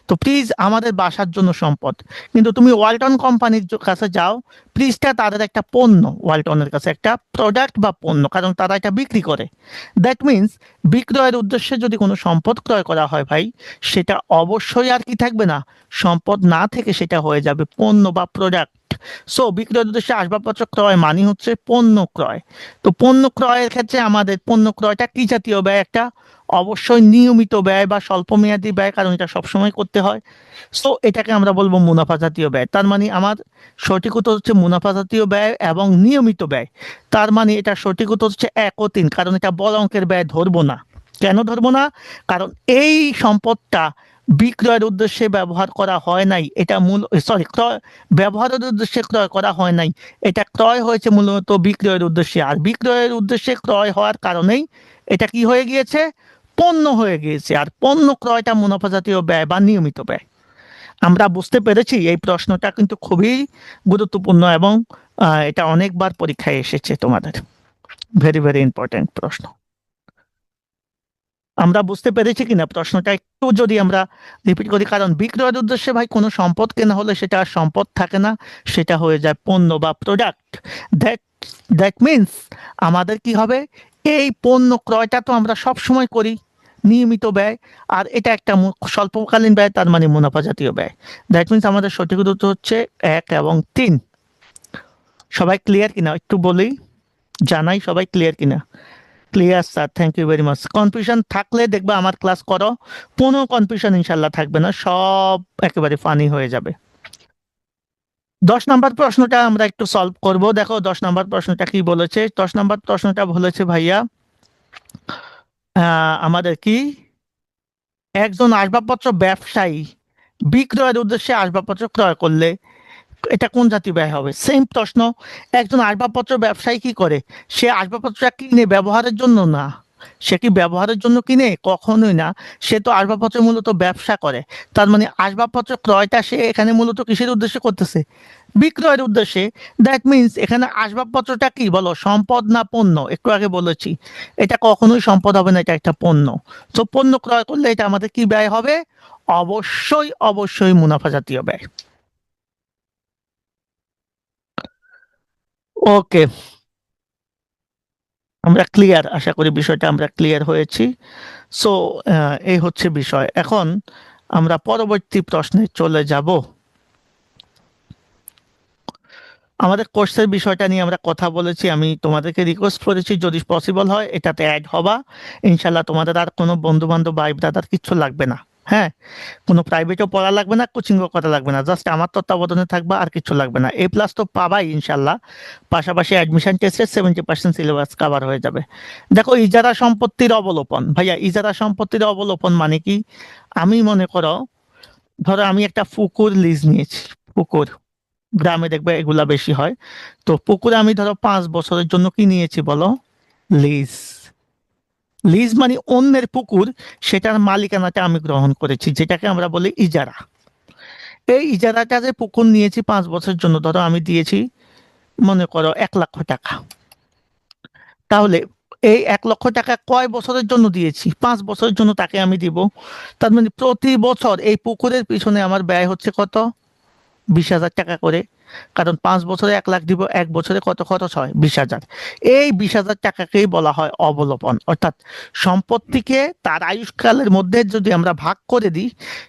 তো ফ্রিজ আমাদের বাসার জন্য সম্পদ। কিন্তু তুমি ওয়ালটন কোম্পানির কাছে যাও, ফ্রিজটা তাদের একটা পণ্য, ওয়ালটনের কাছে একটা প্রোডাক্ট বা পণ্য, কারণ তারা এটা বিক্রি করে। দ্যাট মিন্স বিক্রয়ের উদ্দেশ্যে যদি কোনো সম্পদ ক্রয় করা হয় ভাই, সেটা অবশ্যই আর কি থাকবে না, সম্পদ না থেকে সেটা হয়ে যাবে পণ্য বা প্রোডাক্ট। সো বিক্রয়ের উদ্দেশ্যে আসবাবপত্র ক্রয় মানে হচ্ছে পণ্য ক্রয়। তো পণ্য ক্রয়ের ক্ষেত্রে আমাদের পণ্য ক্রয়টা কি জাতীয় ব্যয়? একটা অবশ্যই নিয়মিত ব্যয় বা স্বল্পমেয়াদী ব্যয়, কারণ এটা সবসময় করতে হয়। সো এটাকে আমরা বলবো মুনাফা জাতীয় ব্যয়। তার মানে আমার সঠিক উত্তর হচ্ছে মুনাফা জাতীয় ব্যয় এবং নিয়মিত ব্যয়। তার মানে এটা সঠিক উত্তর হচ্ছে 1 ও 3, কারণ এটা বড় অঙ্কের ব্যয় ধরবো না। কেন ধরবো না? কারণ এই সম্পদটা বিক্রয়ের উদ্দেশ্যে ব্যবহার করা হয় নাই, এটা মূল, সরি, ক্রয়, ব্যবহারের উদ্দেশ্যে ক্রয় করা হয় নাই, এটা ক্রয় হয়েছে মূলত বিক্রয়ের উদ্দেশ্যে। আর বিক্রয়ের উদ্দেশ্যে ক্রয় হওয়ার কারণেই এটা কি হয়ে গিয়েছে? পণ্য হয়ে গিয়েছে। আর পণ্য ক্রয়টা মুনাফা জাতীয় ব্যয় বা নিয়মিত ব্যয়। আমরা বুঝতে পেরেছি এই প্রশ্নটা কিন্তু খুবই গুরুত্বপূর্ণ, এবং এটা অনেকবার পরীক্ষায় এসেছে তোমাদের। ভেরি ভেরি ইম্পর্টেন্ট প্রশ্ন। আমরা বুঝতে পেরেছি কিনা প্রশ্নটা? একটু যদি আমরা রিপিট করি, কারণ বিক্রয়ের উদ্দেশ্যে ভাই কোনো সম্পদ কেনা হলে সেটা আর সম্পদ থাকে না, সেটা হয়ে যায় পণ্য বা প্রোডাক্ট। দ্যাট দ্যাট মিন্স আমাদের কি হবে? এই পণ্য ক্রয়টা তো আমরা সব সময় করি, নিয়মিত ব্যয়, আর এটা একটা স্বল্পকালীন ব্যয়, তার মানে মুনাফা জাতীয় ব্যয়। দ্যাট মিন্স আমাদের সঠিক উত্তর হচ্ছে 1 এবং 3। সবাই ক্লিয়ার কিনা একটু বলি, জানাই সবাই ক্লিয়ার কিনা। Clear sir, thank you very much. Confusion থাকলে দেখবা আমার ক্লাস করো, কোনো কনফিউশন ইনশাল্লাহ থাকবে না, সব একেবারে ফানি হয়ে যাবে। 10 নম্বর প্রশ্নটা আমরা একটু সলভ করব। দেখো 10 নম্বর প্রশ্নটা কি বলেছে। 10 নম্বর প্রশ্নটা বলেছে ভাইয়া, আমাদের কি, একজন আসবাবপত্র ব্যবসায়ী বিক্রয়ের উদ্দেশ্যে আসবাবপত্র ক্রয় করলে এটা কোন জাতীয় ব্যয় হবে? সেম প্রশ্ন। একজন আসবাবপত্র ব্যবসায়ী কি করে? সে আসবাবপত্রটা কিনে ব্যবহারের জন্য না। সে কি ব্যবহারের জন্য কিনে? কখনোই না। সে তো আসবাবপত্র মূলত ব্যবসা করে। তার মানে আসবাবপত্র ক্রয়টা সে এখানে মূলত কিসের উদ্দেশ্যে করতেছে? বিক্রয়ের উদ্দেশ্যে। দ্যাট মিন্স এখানে আসবাবপত্রটা কি বলো, সম্পদ না পণ্য? একটু আগে বলেছি এটা কখনোই সম্পদ হবে না, এটা একটা পণ্য। তো পণ্য ক্রয় করলে এটা আমাদের কি ব্যয় হবে? অবশ্যই অবশ্যই মুনাফা জাতীয় ব্যয়। ওকে, আমরা ক্লিয়ার, আশা করি বিষয়টা আমরা ক্লিয়ার হয়েছি। সো এই হচ্ছে বিষয়। এখন আমরা পরবর্তী প্রশ্নে চলে যাব। আমাদের কোর্সের বিষয়টা নিয়ে আমরা কথা বলেছি, আমি তোমাদেরকে রিকোয়েস্ট করেছি যদি পসিবল হয় এটাতে অ্যাড হবা। ইনশাল্লাহ তোমাদের আর কোনো বন্ধু বান্ধব ভাই ব্রাদার কিচ্ছু লাগবে না। হ্যাঁ, কোনো প্রাইভেটও পড়া লাগবে না, কোচিংও করা লাগবে না, জাস্ট আমার তত্ত্বাবধানে থাকবা, আর কিছু লাগবে না। A+ তো পাবাই ইনশাল্লাহ, পাশাপাশি অ্যাডমিশন টেস্টে 70% সিলেবাস কভার হয়ে যাবে। দেখো, ইজারা সম্পত্তির অবলোপন ভাইয়া, ইজারা সম্পত্তির অবলোপন মানে কি? আমি মনে করো, ধরো আমি একটা পুকুর লিজ নিয়েছি, পুকুর, গ্রামে দেখবে এগুলা বেশি হয়। তো পুকুরে আমি ধরো 5 বছরের জন্য কি নিয়েছি বলো? লিজ। লিজ মানে অন্যের পুকুর, সেটার মালিকানাটা আমি গ্রহণ করেছি, যেটাকে আমরা বলি ইজারা। এই ইজারাটা যে পুকুর নিয়েছি 5 বছরের জন্য, ধরো আমি দিয়েছি মনে করো 1 লক্ষ টাকা। তাহলে এই 1 লক্ষ টাকা কয় বছরের জন্য দিয়েছি? 5 বছরের জন্য তাকে আমি দিব। তার মানে প্রতি বছর এই পুকুরের পিছনে আমার ব্যয় হচ্ছে কত? 20,000 টাকা করে। কারণ 5 বছরে 1 লাখ দিব, 1 বছরে কত খরচ হয়? 20,000। এই 20,000 টাকাকেই বলা হয় অবলোপন। অর্থাৎ সম্পত্তিকে তার আয়ুষ্কালের মধ্যে যদি আমরা ভাগ করে দিই,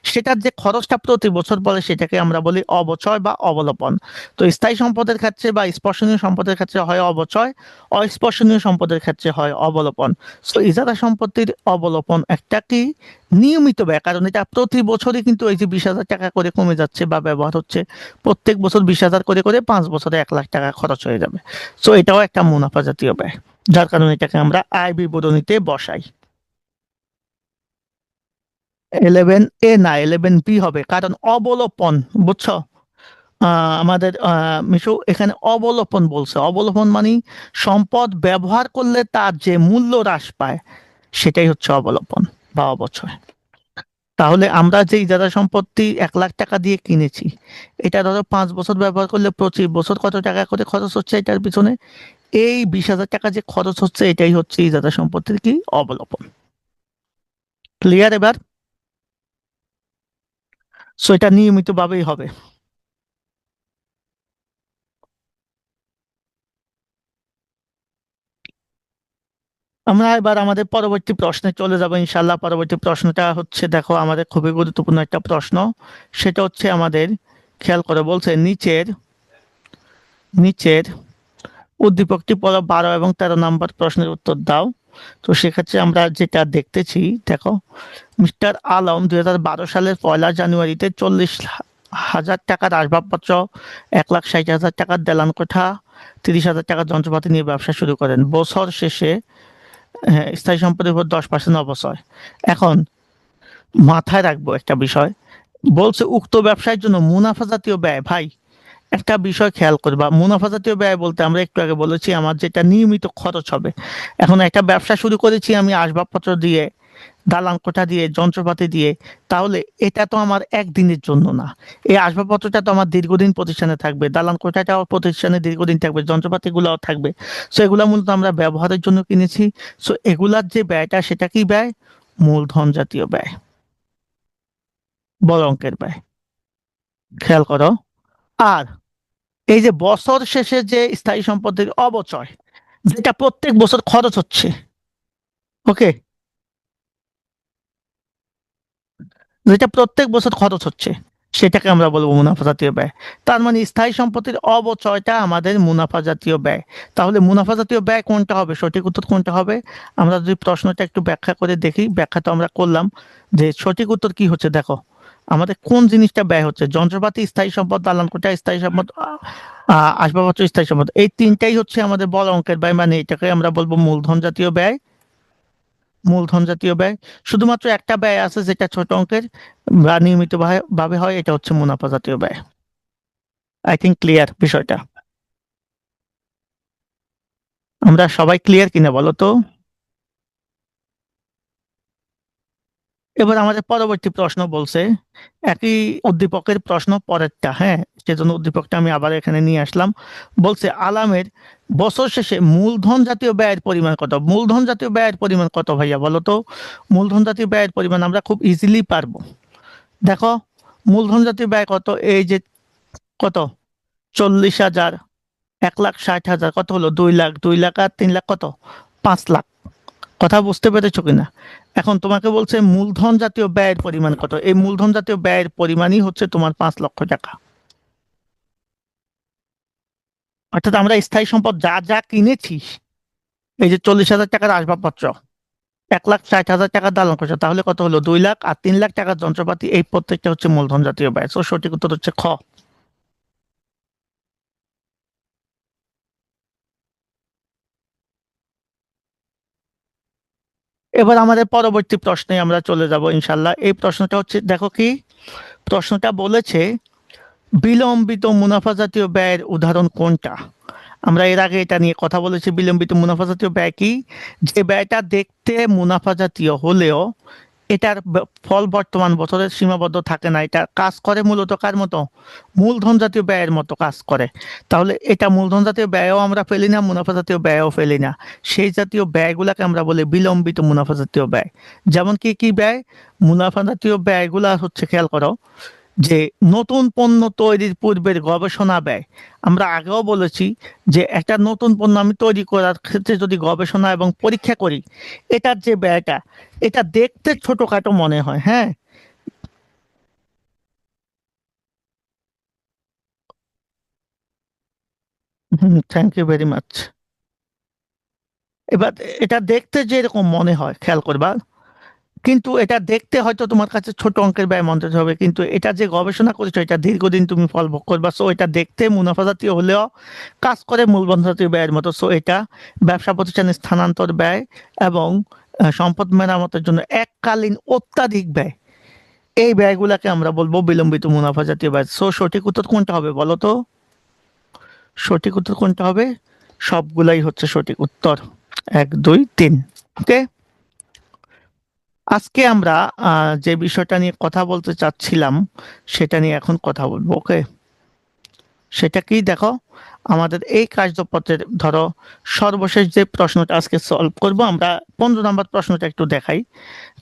সেটার যে খরচটা প্রতি বছর পড়ে সেটাকে আমরা বলি অবচয় বা অবলোপন। তো স্থায়ী সম্পদের ক্ষেত্রে বা স্পর্শনীয় সম্পদের ক্ষেত্রে হয় অবচয়, অস্পর্শনীয় সম্পদের ক্ষেত্রে হয় অবলোপন। সো ইজারা সম্পত্তির অবলোপন একটা কি নিয়মিত ব্যয়, কারণ এটা প্রতি বছরই কিন্তু এই যে 20,000 টাকা করে কমে যাচ্ছে বা ব্যবহার হচ্ছে, প্রত্যেক বছর 20,000 করে করে 5 বছরে 1 লাখ টাকা খরচ হয়ে যাবে। সো এটাও একটা মুনাফা জাতীয় ব্যয়, যার কারণে এটাকে আমরা আয় বিবরণীতে বসাই। 11A না, 11B হবে, কারণ অবলোপন, বুঝছো? আমাদের মিশু এখানে অবলোপন বলছে। অবলোপন মানে সম্পদ ব্যবহার করলে তার যে মূল্য হ্রাস পায়, সেটাই হচ্ছে অবলোপন বা অবচয়। তাহলে আমরা যে ইজারা সম্পত্তি 1 লাখ টাকা দিয়ে কিনেছি, এটা ধরো 5 বছর ব্যবহার করলে প্রতি বছর কত টাকা করে খরচ হচ্ছে এটার পিছনে, এই 20,000 টাকা যে খরচ হচ্ছে, এটাই হচ্ছে ইজারা সম্পত্তির কি অবলোপন। ক্লিয়ার এবার? সো এটা নিয়মিত ভাবেই হবে। আমরা এবার আমাদের পরবর্তী প্রশ্নে চলে যাব ইনশাল্লাহ। পরবর্তী প্রশ্নটা হচ্ছে, দেখো আমাদের খুবই গুরুত্বপূর্ণ একটা প্রশ্ন। সেটা হচ্ছে আমাদের, খেয়াল করে বলছে, নিচের নিচের উদ্দীপকটি পড়ো, 12 এবং 13 নম্বর প্রশ্নের উত্তর দাও। তো সেক্ষেত্রে আমরা যেটা দেখতেছি, দেখো, মিস্টার আলম 2012 সালের 1 জানুয়ারিতে 40,000 টাকার আসবাবপত্র, 1,60,000 টাকার দেলান কোঠা, 30,000 টাকার যন্ত্রপাতি নিয়ে ব্যবসা শুরু করেন। বছর শেষে, হ্যাঁ, স্থায়ী সম্পদের উপর 10% অবচয়। এখন মাথায় রাখবো একটা বিষয়, বলছে উক্ত ব্যবসায়ের জন্য মুনাফা জাতীয় ব্যয়। ভাই, একটা বিষয় খেয়াল করবা, মুনাফা জাতীয় ব্যয় বলতে আমরা একটু আগে বলেছি আমার যেটা নিয়মিত খরচ হবে। এখন একটা ব্যবসা শুরু করেছি আমি আসবাবপত্র দিয়ে, দালান কোঠা দিয়ে, যন্ত্রপাতি দিয়ে, তাহলে এটা তো আমার একদিনের জন্য না। এই আসবাবপত্রটা তো আমার দীর্ঘদিন প্রতিষ্ঠানে থাকবে, দালান কোঠাটাও প্রতিষ্ঠানে দীর্ঘদিন থাকবে, যন্ত্রপাতিগুলোও থাকবে। সো এগুলা মূলত আমরা ব্যবহারের জন্য কিনেছি। সো এগুলার যে ব্যয়টা, সেটা কি ব্যয়? মূলধন জাতীয় ব্যয়, বড় অঙ্কের ব্যয়। খেয়াল করো। আর এই যে বছর শেষে যে স্থায়ী সম্পত্তির অবচয়, যেটা প্রত্যেক বছর খরচ হচ্ছে, ওকে, যেটা প্রত্যেক বছর খরচ হচ্ছে, সেটাকে আমরা বলবো মুনাফা জাতীয় ব্যয়। তার মানে স্থায়ী সম্পত্তির অবচয়টা আমাদের মুনাফা জাতীয় ব্যয়। তাহলে মুনাফা জাতীয় ব্যয় কোনটা হবে? সঠিক উত্তর কোনটা হবে? আমরা যদি প্রশ্নটা একটু ব্যাখ্যা করে দেখি, ব্যাখ্যা তো আমরা করলাম, যে সঠিক উত্তর কি হচ্ছে, দেখো আমাদের কোন জিনিসটা ব্যয় হচ্ছে, যন্ত্রপাতি স্থায়ী সম্পদ, দালান কোঠা স্থায়ী সম্পদ, আসবাবপত্র স্থায়ী সম্পদ, এই তিনটাই হচ্ছে আমাদের বড় অঙ্কের ব্যয়, মানে এটাকে আমরা বলবো মূলধন জাতীয় ব্যয়। মূলধন জাতীয় ব্যয়। শুধুমাত্র একটা ব্যয় আছে যেটা ছোট অঙ্কের বা নিয়মিত ভাবে হয়, এটা হচ্ছে মুনাফা জাতীয় ব্যয়। আই থিঙ্ক ক্লিয়ার বিষয়টা। আমরা সবাই ক্লিয়ার কিনা বলো তো? এবার আমাদের পরবর্তী প্রশ্ন বলছে, একই উদ্দীপকের প্রশ্ন পরেরটা, হ্যাঁ, সেজন্য উদ্দীপকটা আমি আবার এখানে নিয়ে আসলাম। বলছে আলামের বছর শেষে মূলধন জাতীয় ব্যয়ের পরিমাণ কত? মূলধন জাতীয় ব্যয়ের পরিমাণ কত ভাইয়া বলো তো? মূলধন জাতীয় ব্যয়ের পরিমাণ আমরা খুব ইজিলি পারবো। দেখো, মূলধন জাতীয় ব্যয় কত? এই যে কত, 40,000, 1,60,000, কত হলো? 2 লাখ, 2 লাখ আর 3 লাখ কত? 5 লাখ। কথা বুঝতে পেরেছো কিনা? এখন তোমাকে বলছে মূলধন জাতীয় ব্যয়ের পরিমাণ কত, এই মূলধন জাতীয় ব্যয়ের পরিমাণই হচ্ছে তোমার 5 লক্ষ টাকা। অর্থাৎ আমরা স্থায়ী সম্পদ যা যা কিনেছি, এই যে 40,000 টাকার আসবাবপত্র, 1,60,000 টাকার দালান খরচ, তাহলে কত হলো? 2 লাখ, আর 3 লাখ টাকার যন্ত্রপাতি, এই প্রত্যেকটা হচ্ছে মূলধন জাতীয় ব্যয়। তো সঠিক উত্তর হচ্ছে খ। এবার আমাদের পরবর্তী প্রশ্নে আমরা চলে যাব ইনশাল্লাহ। এই প্রশ্নটা হচ্ছে, দেখো কি প্রশ্নটা বলেছে, বিলম্বিত মুনাফা জাতীয় ব্যয়ের উদাহরণ কোনটা? আমরা এর আগে এটা নিয়ে কথা বলেছি। বিলম্বিত মুনাফা জাতীয় ব্যয় কি? যে ব্যয়টা দেখতে মুনাফা জাতীয় হলেও এটার ফল বর্তমান বছরের সীমাবদ্ধ থাকে না। এটা কাজ করে মূলত কার মতো? মূলধন জাতীয় ব্যয়ের মতো কাজ করে। তাহলে এটা মূলধন জাতীয় ব্যয়ও আমরা ফেলি না, মুনাফা জাতীয় ব্যয়ও ফেলি না। সেই জাতীয় ব্যয়গুলাকে আমরা বলি বিলম্বিত মুনাফা জাতীয় ব্যয়। যেমন কি কি ব্যয়? মুনাফা জাতীয় ব্যয়গুলা হচ্ছে, খেয়াল করো, যে নতুন পণ্য তৈরির পূর্বের গবেষণা ব্যয়। আমরা আগেও বলেছি যে একটা নতুন পণ্য আমি তৈরি করার ক্ষেত্রে যদি গবেষণা এবং পরীক্ষা করি, এটার যে ব্যয়টা, এটা দেখতে ছোটখাটো মনে হয়, হ্যাঁ। Thank you very much. এবার এটা দেখতে যে এরকম মনে হয়, খেয়াল করবা, কিন্তু এটা দেখতে হয়তো তোমার কাছে ছোট অঙ্কের ব্যয় মনে হবে, কিন্তু এটা যে গবেষণা করেছো এটা দীর্ঘদিন তুমি ফল ভোগ করবা। সো এটা দেখতে মুনাফা জাতীয় হলেও কাজ করে মূলধন জাতীয় ব্যয়ের মতো। সো এটা ব্যবসা প্রতিষ্ঠানের স্থানান্তর ব্যয় এবং সম্পদ মেরামতের জন্য এককালীন অত্যাধিক ব্যয়, এই ব্যয়গুলাকে আমরা বলবো বিলম্বিত মুনাফা জাতীয় ব্যয়। সো সঠিক উত্তর কোনটা হবে বলো তো? সঠিক উত্তর কোনটা হবে? সবগুলাই হচ্ছে সঠিক উত্তর, 1 2 3। ওকে, আজকে আমরা যে বিষয়টা নিয়ে কথা বলতে চাচ্ছিলাম সেটা নিয়ে এখন কথা বলবো। ওকে, সেটা কি দেখো, আমাদের এই কার্যপত্রের ধরো সর্বশেষ যে প্রশ্নটা আজকে সলভ করব আমরা, 15 নম্বর প্রশ্নটা একটু দেখাই।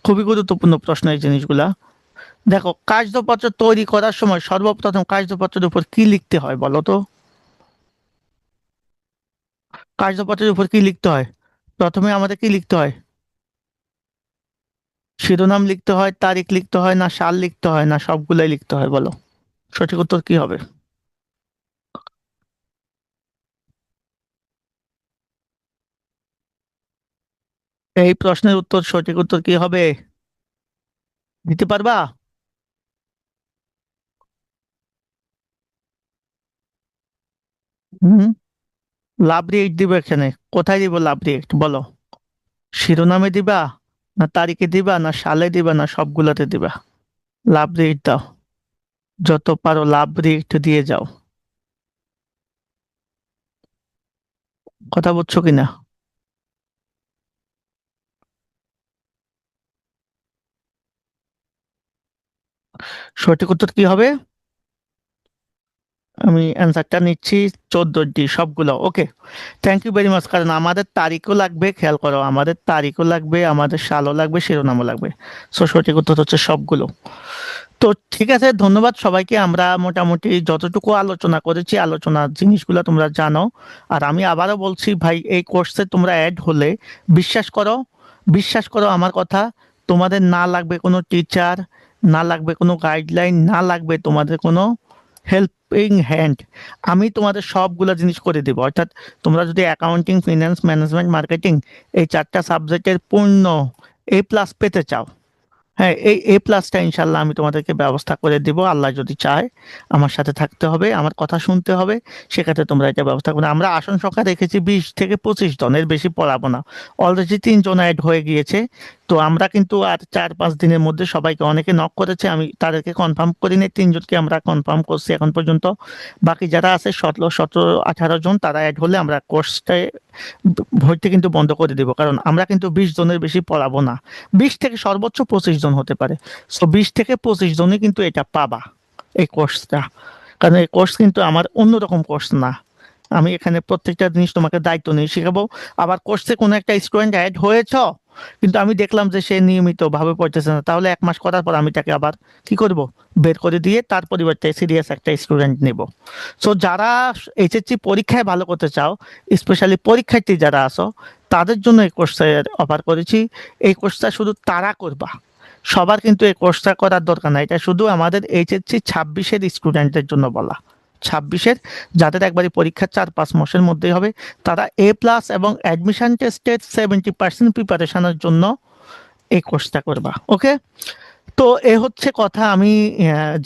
খুবই গুরুত্বপূর্ণ প্রশ্ন এই জিনিসগুলা। দেখো, কার্যপত্র তৈরি করার সময় সর্বপ্রথম কার্যপত্রের উপর কি লিখতে হয় বলো তো? কার্যপত্রের উপর কি লিখতে হয়? প্রথমে আমাদের কি লিখতে হয়? শিরোনাম লিখতে হয়, তারিখ লিখতে হয়, না সাল লিখতে হয়, না সবগুলাই লিখতে হয় বলো? সঠিক উত্তর কি হবে? এই প্রশ্নের উত্তর, সঠিক উত্তর কি হবে? দিতে পারবা? হুম, লাভ রিয়েক্ট দিব এখানে। কোথায় দিব লাভ রিয়েক্ট বলো? শিরোনামে দিবা, না তারিখে দিবা, না সালে দিবা, না সবগুলাতে দিবা? লাভ রিয়েক্ট দাও, যত পারো লাভ রিয়েক্ট দিয়ে যাও। কথা বলছো কিনা? সঠিক উত্তর কি হবে? আমি অ্যান্সারটা নিচ্ছি, 14টি সবগুলো। ওকে, থ্যাংক ইউ ভেরি মাচ। কারণ আমাদের তারিখও লাগবে, খেয়াল করো, আমাদের তারিখও লাগবে, আমাদের সালও লাগবে, শিরোনামও লাগবে। সো সঠিক উত্তর হচ্ছে সবগুলো। তো ঠিক আছে, ধন্যবাদ সবাইকে। আমরা মোটামুটি যতটুকু আলোচনা করেছি, আলোচনার জিনিসগুলো তোমরা জানো। আর আমি আবারও বলছি ভাই, এই কোর্সে তোমরা অ্যাড হলে বিশ্বাস করো, বিশ্বাস করো আমার কথা, তোমাদের না লাগবে কোনো টিচার, না লাগবে কোনো গাইডলাইন, না লাগবে তোমাদের কোনো হেল্পিং হ্যান্ড। আমি তোমাদের সবগুলো জিনিস করে দেবো। অর্থাৎ তোমরা যদি অ্যাকাউন্টিং, ফিনান্স, ম্যানেজমেন্ট, মার্কেটিং এই 4টা সাবজেক্টের পূর্ণ A+ পেতে চাও, হ্যাঁ, এই A+টা ইনশাল্লাহ আমি তোমাদেরকে ব্যবস্থা করে দিব, আল্লাহ যদি চায়। আমার সাথে থাকতে হবে, আমার কথা শুনতে হবে, সেক্ষেত্রে তোমরা এটা ব্যবস্থা করবে। আমরা আসন সংখ্যা রেখেছি 20 থেকে 25 জন, এর বেশি পড়াবো না। অলরেডি 3 জন অ্যাড হয়ে গিয়েছে। তো আমরা কিন্তু আর 4 5 দিনের মধ্যে সবাইকে, অনেকে নক করেছে, আমি তাদেরকে কনফার্ম করি নাই, 3 জনকে আমরা কনফার্ম করছি এখন পর্যন্ত। বাকি যারা আছে 16 17 18 জন, তারা অ্যাড হলে আমরা কোর্সটায় ভর্তি কিন্তু বন্ধ করে দিব। কারণ আমরা কিন্তু 20 জনের বেশি পড়াবো না, 20 থেকে সর্বোচ্চ 25 জন হতে পারে। সো 20 থেকে 25 জনই কিন্তু এটা পাবা, এই কোর্সটা। কারণ এই কোর্স কিন্তু আমার অন্যরকম কোর্স না। আমি এখানে প্রত্যেকটা জিনিস তোমাকে দায়িত্ব নিয়ে শেখাবো। আবার কোর্সে কোনো একটা স্টুডেন্ট অ্যাড হয়েছ, কিন্তু আমি দেখলাম যে সে নিয়মিত ভাবে পড়তেছে না, তাহলে 1 মাস করার পর আমি তাকে আবার কি করব? বের করে দিয়ে তার পরিবর্তে সিরিয়াস একটা স্টুডেন্ট নেব। সো যারা এইচএসসি পরীক্ষায় ভালো করতে চাও, স্পেশালি পরীক্ষার্থী যারা আছো, তাদের জন্য এই কোর্সটা অফার করেছি। এই কোর্সটা শুধু তারা করবা, সবার কিন্তু এই কোর্সটা করার দরকার নাই। এটা শুধু আমাদের এইচএসসি 26-এর স্টুডেন্টদের জন্য বলা। 26-এর, যাদের একবারই পরীক্ষা 4 5 মাসের মধ্যেই হবে, তারা A+ এবং অ্যাডমিশন টেস্টের 70% প্রিপারেশনের জন্য এই কোর্সটা করবা। ওকে, তো এ হচ্ছে কথা। আমি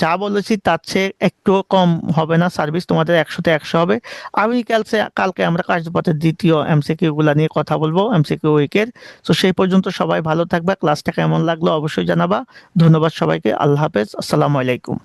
যা বলেছি তার চেয়ে একটু কম হবে না সার্ভিস, তোমাদের 100-তে 100 হবে। আমি কালকে আমরা কার্যপথের দ্বিতীয় MCQ গুলা নিয়ে কথা বলবো, MCQ উইকের। তো সেই পর্যন্ত সবাই ভালো থাকবা। ক্লাসটা কেমন লাগলো অবশ্যই জানাবা। ধন্যবাদ সবাইকে, আল্লাহ হাফেজ, আসসালামু আলাইকুম।